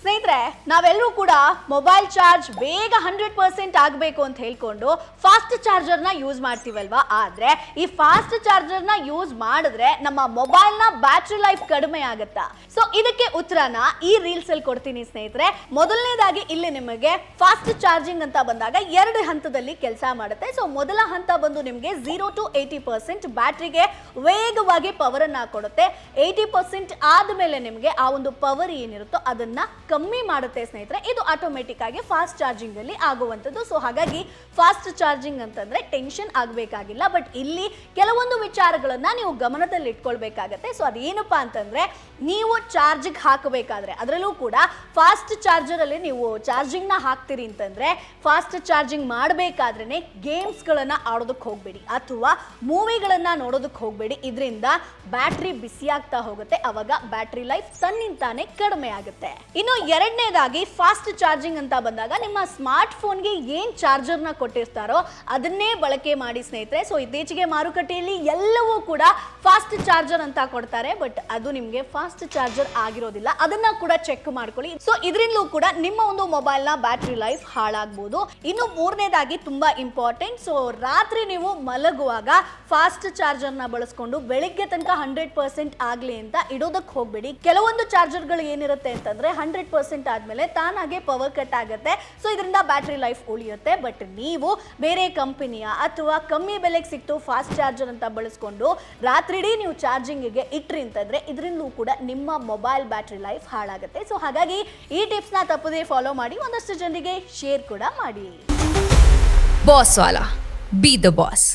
ಸ್ನೇಹಿತರೆ, ನಾವೆಲ್ಲರೂ ಕೂಡ ಮೊಬೈಲ್ ಚಾರ್ಜ್ ಬೇಗ 100% ಆಗಬೇಕು ಅಂತ ಹೇಳ್ಕೊಂಡು ಫಾಸ್ಟ್ ಚಾರ್ಜರ್ನ ಯೂಸ್ ಮಾಡ್ತೀವಲ್ವಾ. ಆದ್ರೆ ಈ ಫಾಸ್ಟ್ ಚಾರ್ಜರ್ನ ಯೂಸ್ ಮಾಡಿದ್ರೆ ನಮ್ಮ ಮೊಬೈಲ್ನ ಬ್ಯಾಟರಿ ಲೈಫ್ ಕಡಿಮೆ ಆಗುತ್ತಾ? ಸೊ ಇದಕ್ಕೆ ಉತ್ತರನ ಈ ರೀಲ್ಸ್ ಅಲ್ಲಿ ಕೊಡ್ತೀನಿ ಸ್ನೇಹಿತರೆ. ಮೊದಲನೇದಾಗಿ ಇಲ್ಲಿ ನಿಮಗೆ ಫಾಸ್ಟ್ ಚಾರ್ಜಿಂಗ್ ಅಂತ ಬಂದಾಗ ಎರಡು ಹಂತದಲ್ಲಿ ಕೆಲಸ ಮಾಡುತ್ತೆ. ಸೊ ಮೊದಲ ಹಂತ ಬಂದು ನಿಮಗೆ 0 to 80% ಬ್ಯಾಟ್ರಿಗೆ ವೇಗವಾಗಿ ಪವರ್ ಅನ್ನ ಕೊಡುತ್ತೆ. 80% ಆದ್ಮೇಲೆ ನಿಮಗೆ ಆ ಒಂದು ಪವರ್ ಏನಿರುತ್ತೋ ಅದನ್ನ ಕಮ್ಮಿ ಮಾಡುತ್ತೆ ಸ್ನೇಹಿತರೆ. ಇದು ಆಟೋಮೆಟಿಕ್ ಆಗಿ ಫಾಸ್ಟ್ ಚಾರ್ಜಿಂಗ್ ಅಲ್ಲಿ ಆಗುವಂಥದ್ದು. ಸೊ ಹಾಗಾಗಿ ಫಾಸ್ಟ್ ಚಾರ್ಜಿಂಗ್ ಅಂತಂದ್ರೆ ಟೆನ್ಷನ್ ಆಗಬೇಕಾಗಿಲ್ಲ. ಬಟ್ ಇಲ್ಲಿ ಕೆಲವೊಂದು ವಿಚಾರಗಳನ್ನ ನೀವು ಗಮನದಲ್ಲಿ ಇಟ್ಕೊಳ್ಬೇಕಾಗತ್ತೆ. ಸೊ ಅದೇನಪ್ಪಾ ಅಂತಂದ್ರೆ, ನೀವು ಚಾರ್ಜಿಗೆ ಹಾಕಬೇಕಾದ್ರೆ ಅದರಲ್ಲೂ ಕೂಡ ಫಾಸ್ಟ್ ಚಾರ್ಜರ್ ಅಲ್ಲಿ ನೀವು ಚಾರ್ಜಿಂಗ್ ನ ಹಾಕ್ತೀರಿ ಅಂತಂದ್ರೆ ಫಾಸ್ಟ್ ಚಾರ್ಜಿಂಗ್ ಮಾಡಬೇಕಾದ್ರೆ ಗೇಮ್ಸ್ಗಳನ್ನ ಆಡೋದಕ್ಕೆ ಹೋಗ್ಬೇಡಿ ಅಥವಾ ಮೂವಿಗಳನ್ನ ನೋಡೋದಕ್ಕೆ ಹೋಗ್ಬೇಡಿ. ಇದರಿಂದ ಬ್ಯಾಟ್ರಿ ಬಿಸಿ ಆಗ್ತಾ ಹೋಗುತ್ತೆ. ಅವಾಗ ಬ್ಯಾಟ್ರಿ ಲೈಫ್ ತನ್ನಿಂತಾನೆ ಕಡಿಮೆ ಆಗುತ್ತೆ. ಇನ್ನು ಎರಡನೇದಾಗಿ ಫಾಸ್ಟ್ ಚಾರ್ಜಿಂಗ್ ಅಂತ ಬಂದಾಗ ನಿಮ್ಮ ಸ್ಮಾರ್ಟ್ ಫೋನ್ಗೆ ಏನ್ ಚಾರ್ಜರ್ನ ಕೊಟ್ಟಿರ್ತಾರೋ ಅದನ್ನೇ ಬಳಕೆ ಮಾಡಿ ಸ್ನೇಹಿತರೆ. ಸೊ ಇತ್ತೀಚೆಗೆ ಮಾರುಕಟ್ಟೆಯಲ್ಲಿ ಎಲ್ಲವೂ ಕೂಡ ಫಾಸ್ಟ್ ಚಾರ್ಜರ್ ಅಂತ ಕೊಡ್ತಾರೆ. ಬಟ್ ಅದು ನಿಮ್ಗೆ ಫಾಸ್ಟ್ ಚಾರ್ಜರ್ ಆಗಿರೋದಿಲ್ಲ. ಅದನ್ನ ಕೂಡ ಚೆಕ್ ಮಾಡ್ಕೊಳ್ಳಿ. ಸೊ ಇದರಿಂದಲೂ ಕೂಡ ನಿಮ್ಮ ಒಂದು ಮೊಬೈಲ್ ನ ಬ್ಯಾಟ್ರಿ ಲೈಫ್ ಹಾಳಾಗಬಹುದು. ಇನ್ನು ಮೂರನೇದಾಗಿ ತುಂಬಾ ಇಂಪಾರ್ಟೆಂಟ್. ಸೊ ರಾತ್ರಿ ನೀವು ಮಲಗುವಾಗ ಫಾಸ್ಟ್ ಚಾರ್ಜರ್ ನ ಬಳಸ್ಕೊಂಡು ಬೆಳಿಗ್ಗೆ ತನಕ 100% ಆಗ್ಲಿ ಅಂತ ಇಡೋದಕ್ಕೆ ಹೋಗ್ಬೇಡಿ. ಕೆಲವೊಂದು ಚಾರ್ಜರ್ಗಳು ಏನಿರುತ್ತೆ ಅಂತಂದ್ರೆ 100% ಆದ್ಮೇಲೆ ತಾನಾಗೆ ಪವರ್ ಕಟ್ ಆಗುತ್ತೆ. ಸೊ ಇದರಿಂದ ಬ್ಯಾಟ್ರಿ ಲೈಫ್ ಉಳಿಯುತ್ತೆ. ಬಟ್ ನೀವು ಬೇರೆ ಕಂಪನಿಯ ಅಥವಾ ಕಮ್ಮಿ ಬೆಲೆಗೆ ಸಿಕ್ತು ಫಾಸ್ಟ್ ಚಾರ್ಜರ್ ಅಂತ ಬಳಸ್ಕೊಂಡು ರಾತ್ರಿಡೀ ನೀವು ಚಾರ್ಜಿಂಗಿಗೆ ಇಟ್ರಿ ಅಂತಂದ್ರೆ ಇದರಿಂದಲೂ ಕೂಡ ನಿಮ್ಮ ಮೊಬೈಲ್ ಬ್ಯಾಟ್ರಿ ಲೈಫ್ ಹಾಳಾಗುತ್ತೆ. ಸೊ ಹಾಗಾಗಿ ಈ ಟಿಪ್ಸ್ನ ತಪ್ಪದೇ ಫಾಲೋ ಮಾಡಿ, ಒಂದಷ್ಟು ಜನರಿಗೆ ಶೇರ್ ಕೂಡ ಮಾಡಿ. Boss Vala, B the boss.